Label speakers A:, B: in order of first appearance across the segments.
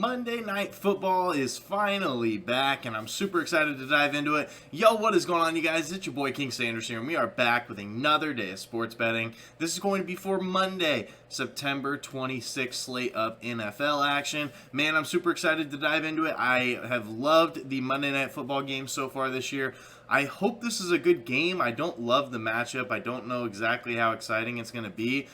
A: Monday Night Football is finally back, and I'm super excited to dive into it. Yo, what is going on, you guys? It's your boy King Sanders here, and we are back with another day of sports betting. This is going to be for Monday, September 26th slate of NFL action. Man, I'm super excited to dive into it. I have loved the Monday Night Football game so far this year. I hope this is a good game. I don't love the matchup. I don't know exactly how exciting it's going to be.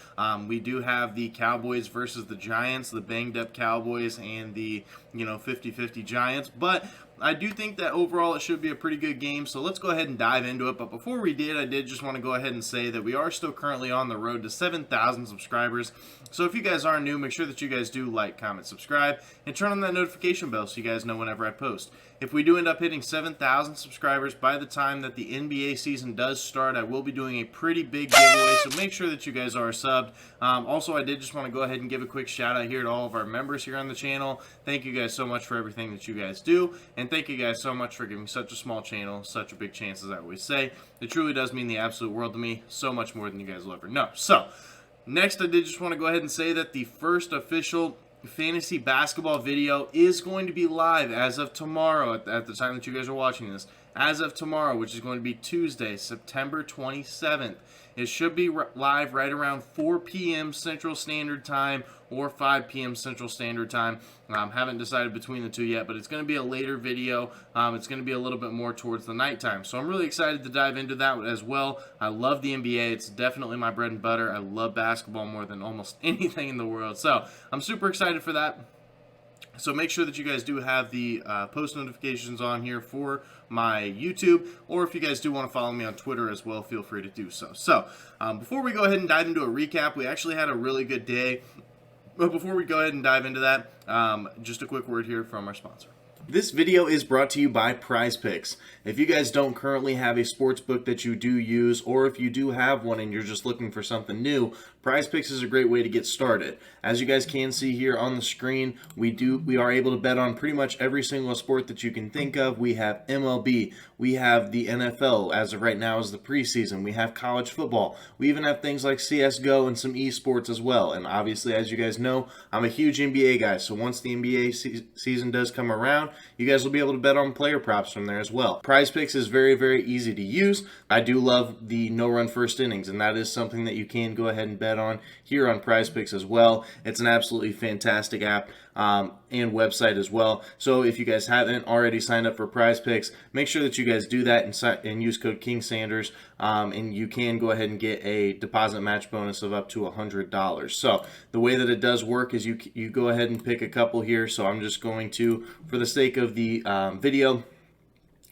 A: We do have the Cowboys versus the Giants, the banged-up Cowboys and the 50-50 Giants. But I do think that overall it should be a pretty good game, so let's go ahead and dive into it. But before we did, I did just want to go ahead and say that we are still currently on the road to 7,000 subscribers. So if you guys are new, make sure that you guys do like, comment, subscribe, and turn on that notification bell so you guys know whenever I post. If we do end up hitting 7,000 subscribers by the time that the NBA season does start, I will be doing a pretty big giveaway, so make sure that you guys are subbed. Also, I did just want to go ahead and give a quick shout out here to all of our members here on the channel. Thank you guys so much for everything that you guys do, and thank you guys so much for giving such a small channel such a big chance, as I always say. It truly does mean the absolute world to me, so much more than you guys will ever know. So, next I did just want to go ahead and say that the first official fantasy basketball video is going to be live as of tomorrow at the time that you guys are watching this. As of tomorrow, which is going to be Tuesday, September 27th. It should be live right around 4 p.m. Central Standard Time or 5 p.m. Central Standard Time. Haven't decided between the two yet, but it's going to be a later video. It's going to be a little bit more towards the nighttime. So I'm really excited to dive into that as well. I love the NBA. It's definitely my bread and butter. I love basketball more than almost anything in the world. So I'm super excited for that. So make sure that you guys do have the post notifications on here for my YouTube, or if you guys do want to follow me on Twitter as well, feel free to do so. So before we go ahead and dive into a recap, we actually had a really good day. But before we go ahead and dive into that, just a quick word here from our sponsor. This video is brought to you by PrizePicks. If you guys don't currently have a sports book that you do use, or if you do have one and you're just looking for something new, PrizePicks is a great way to get started. As you guys can see here on the screen, we are able to bet on pretty much every single sport that you can think of. We have MLB, we have the NFL, as of right now is the preseason, we have college football, we even have things like CSGO and some esports as well. And obviously, as you guys know, I'm a huge NBA guy, so once the NBA season does come around, you guys will be able to bet on player props from there as well. PrizePicks is very, very easy to use. I do love the no-run first innings, and that is something that you can go ahead and bet on here on PrizePicks as well. It's an absolutely fantastic app and website as well. So if you guys haven't already signed up for PrizePicks, make sure that you guys do that and use code KingSanders, and you can go ahead and get a deposit match bonus of up to $100. So the way that it does work is you go ahead and pick a couple here. So I'm just going to, for the sake of the video,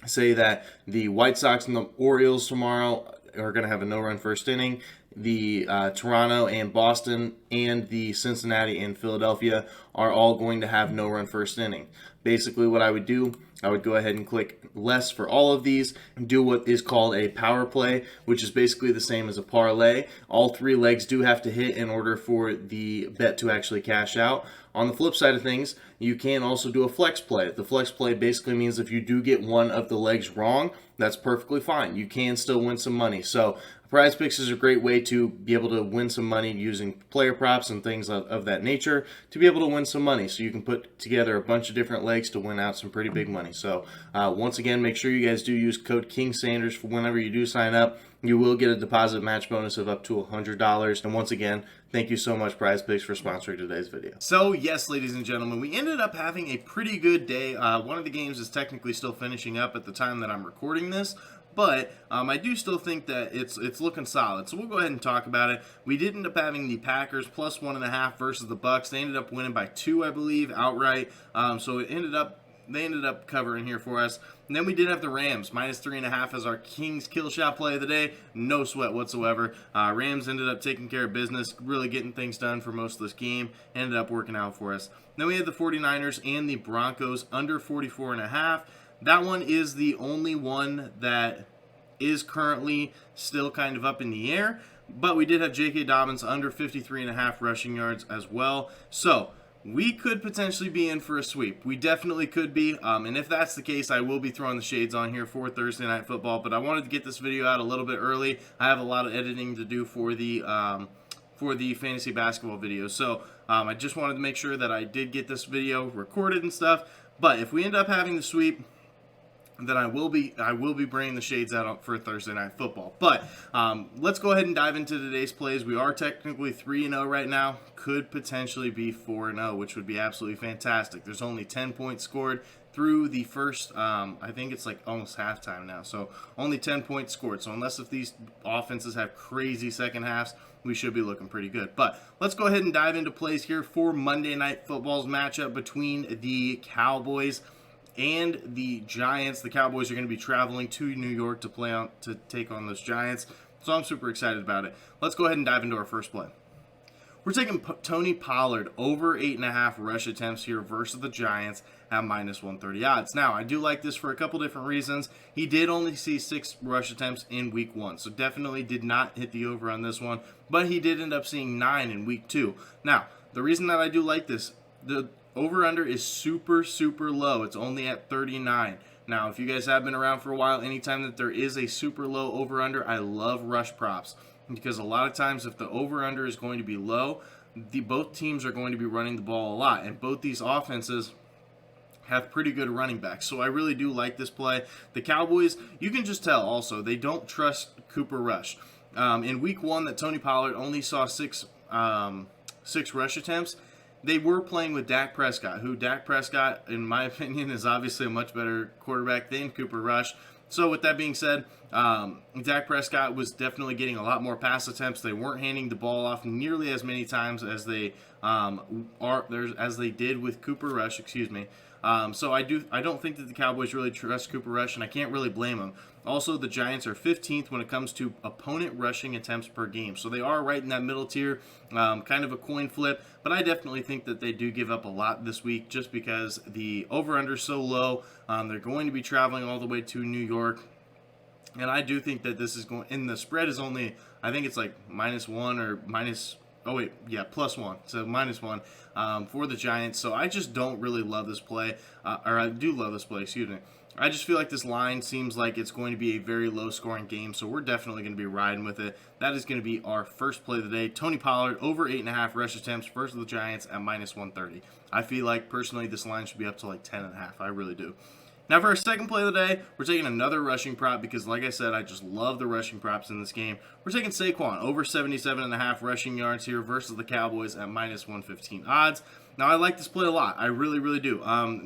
A: say that the White Sox and the Orioles tomorrow are going to have a no-run first inning. The Toronto and Boston and the Cincinnati and Philadelphia are all going to have no-run first inning. Basically what I would do, I would go ahead and click less for all of these and do what is called a power play, which is basically the same as a parlay. All three legs do have to hit in order for the bet to actually cash out. On the flip side of things, you can also do a flex play. The flex play basically means if you do get one of the legs wrong, that's perfectly fine. You can still win some money. So PrizePicks is a great way to be able to win some money using player props and things of that nature to be able to win some money. So you can put together a bunch of different legs to win out some pretty big money. So once again, make sure you guys do use code KingSanders for whenever you do sign up. You will get a deposit match bonus of up to $100. And once again, thank you so much, PrizePicks, for sponsoring today's video. So yes, ladies and gentlemen, we ended up having a pretty good day. One of the games is technically still finishing up at the time that I'm recording this, but I do still think that it's looking solid. So we'll go ahead and talk about it. We did end up having the Packers plus 1.5 versus the Bucks. They ended up winning by 2, I believe, outright. So they ended up covering here for us. And then we did have the Rams, minus 3.5 as our King's kill shot play of the day. No sweat whatsoever. Rams ended up taking care of business, really getting things done for most of this game. Ended up working out for us. Then we had the 49ers and the Broncos under 44.5. That one is the only one that is currently still kind of up in the air. But we did have J.K. Dobbins under 53.5 rushing yards as well. So we could potentially be in for a sweep. We definitely could be. And if that's the case, I will be throwing the shades on here for Thursday Night Football. But I wanted to get this video out a little bit early. I have a lot of editing to do for the fantasy basketball video. So I just wanted to make sure that I did get this video recorded and stuff. But if we end up having the sweep, then I will be bringing the shades out for Thursday Night Football. But let's go ahead and dive into today's plays. We are technically 3-0 right now. Could potentially be 4-0, which would be absolutely fantastic. There's only 10 points scored through the first, I think it's like almost halftime now. So only 10 points scored. So unless if these offenses have crazy second halves, we should be looking pretty good. But let's go ahead and dive into plays here for Monday Night Football's matchup between the Cowboys and the Giants. The Cowboys are going to be traveling to New York to take on those Giants. So I'm super excited about it. Let's go ahead and dive into our first play. We're taking Tony Pollard over 8.5 rush attempts here versus the Giants at minus 130 odds. Now, I do like this for a couple different reasons. He did only see 6 rush attempts in week 1, so definitely did not hit the over on this one, but he did end up seeing 9 in week 2. Now, the reason that I do like this, the over-under is super, super low. It's only at 39. Now, if you guys have been around for a while, anytime that there is a super low over-under, I love rush props. Because a lot of times if the over-under is going to be low, both teams are going to be running the ball a lot. And both these offenses have pretty good running backs. So I really do like this play. The Cowboys, you can just tell also, they don't trust Cooper Rush. In week 1 that Tony Pollard only saw 6 rush attempts, they were playing with Dak Prescott, who Dak Prescott, in my opinion, is obviously a much better quarterback than Cooper Rush. So with that being said, Dak Prescott was definitely getting a lot more pass attempts. They weren't handing the ball off nearly as many times as they did with Cooper Rush. So I don't think that the Cowboys really trust Cooper Rush, and I can't really blame them. Also, the Giants are 15th when it comes to opponent rushing attempts per game. So they are right in that middle tier, kind of a coin flip. But I definitely think that they do give up a lot this week just because the over-under is so low. They're going to be traveling all the way to New York. And I do think that this is going, and the spread is only, I think it's like -1 or +1. So -1 for the Giants. So I just don't really love this play, or I do love this play, excuse me. I just feel like this line seems like it's going to be a very low-scoring game, so we're definitely going to be riding with it. That is going to be our first play of the day. Tony Pollard over 8.5 rush attempts versus the Giants at -130. I feel like, personally, this line should be up to like 10.5. I really do. Now, for our second play of the day, we're taking another rushing prop because, like I said, I just love the rushing props in this game. We're taking Saquon over 77.5 rushing yards here versus the Cowboys at -115 odds. Now, I like this play a lot. I really, really do.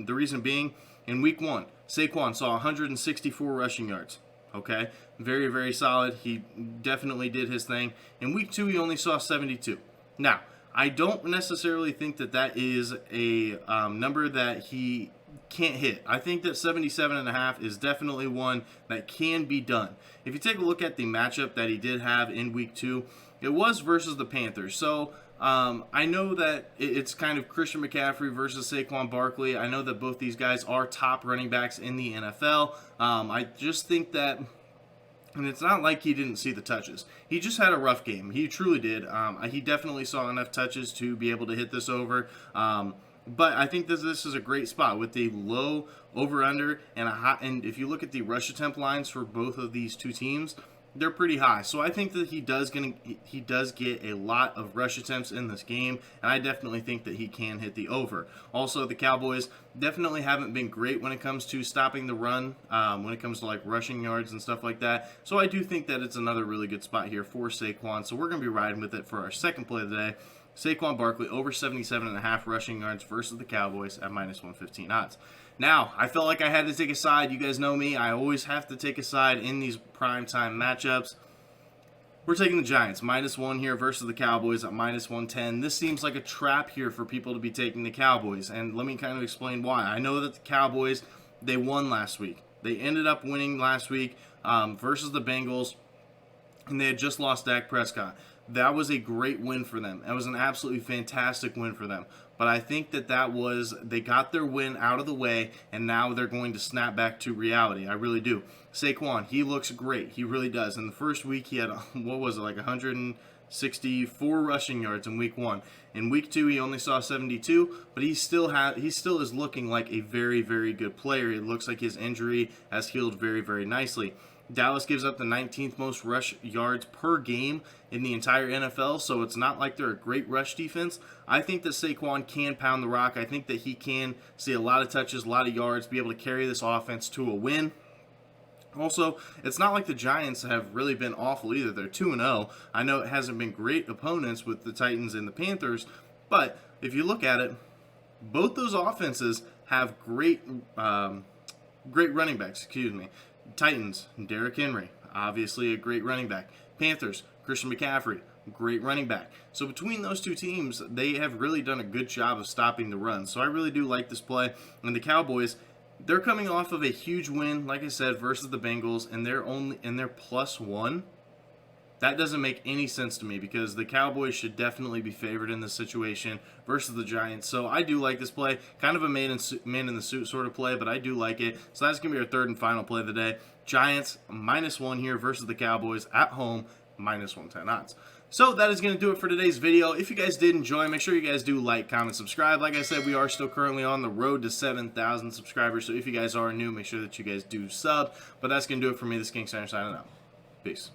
A: The reason being, in week 1, Saquon saw 164 rushing yards. Okay? Very, very solid. He definitely did his thing. In week 2, he only saw 72. Now, I don't necessarily think that that is a number that he can't hit. I think that 77.5 is definitely one that can be done. If you take a look at the matchup that he did have in week 2, it was versus the Panthers. So I know that it's kind of Christian McCaffrey versus Saquon Barkley. I know that both these guys are top running backs in the NFL. I just think that, and it's not like he didn't see the touches. He just had a rough game. He truly did. He definitely saw enough touches to be able to hit this over. But I think this is a great spot with the low over-under and if you look at the rush attempt lines for both of these two teams, they're pretty high. So I think that he does get a lot of rush attempts in this game, and I definitely think that he can hit the over. Also, the Cowboys definitely haven't been great when it comes to stopping the run, when it comes to like rushing yards and stuff like that. So I do think that it's another really good spot here for Saquon. So we're going to be riding with it for our second play of the day. Saquon Barkley over 77.5 rushing yards versus the Cowboys at -115 odds. Now, I felt like I had to take a side. You guys know me. I always have to take a side in these primetime matchups. We're taking the Giants, -1 here versus the Cowboys at -110. This seems like a trap here for people to be taking the Cowboys, and let me kind of explain why. I know that the Cowboys, they won last week. They ended up winning last week versus the Bengals, and they had just lost Dak Prescott. That was a great win for them. That was an absolutely fantastic win for them. But I think that they got their win out of the way, and now they're going to snap back to reality. I really do. Saquon, he looks great. He really does. In the first week, he had, 164 rushing yards in week 1. In week 2, he only saw 72, but he still is looking like a very, very good player. It looks like his injury has healed very, very nicely. Dallas gives up the 19th most rush yards per game in the entire NFL, so it's not like they're a great rush defense. I think that Saquon can pound the rock. I think that he can see a lot of touches, a lot of yards, be able to carry this offense to a win. Also, it's not like the Giants have really been awful either. They're 2-0. I know it hasn't been great opponents with the Titans and the Panthers, but if you look at it, both those offenses have great running backs. Titans, Derrick Henry, obviously a great running back. Panthers, Christian McCaffrey, great running back. So between those two teams, they have really done a good job of stopping the run. So I really do like this play. And the Cowboys, they're coming off of a huge win, like I said, versus the Bengals, and they're +1. That doesn't make any sense to me because the Cowboys should definitely be favored in this situation versus the Giants. So I do like this play. Kind of a man in the suit sort of play, but I do like it. So that's going to be our third and final play of the day. Giants -1 here versus the Cowboys at home, -110 odds. So that is going to do it for today's video. If you guys did enjoy, make sure you guys do like, comment, subscribe. Like I said, we are still currently on the road to 7,000 subscribers. So if you guys are new, make sure that you guys do sub. But that's going to do it for me. This is King Sander signing out. Peace.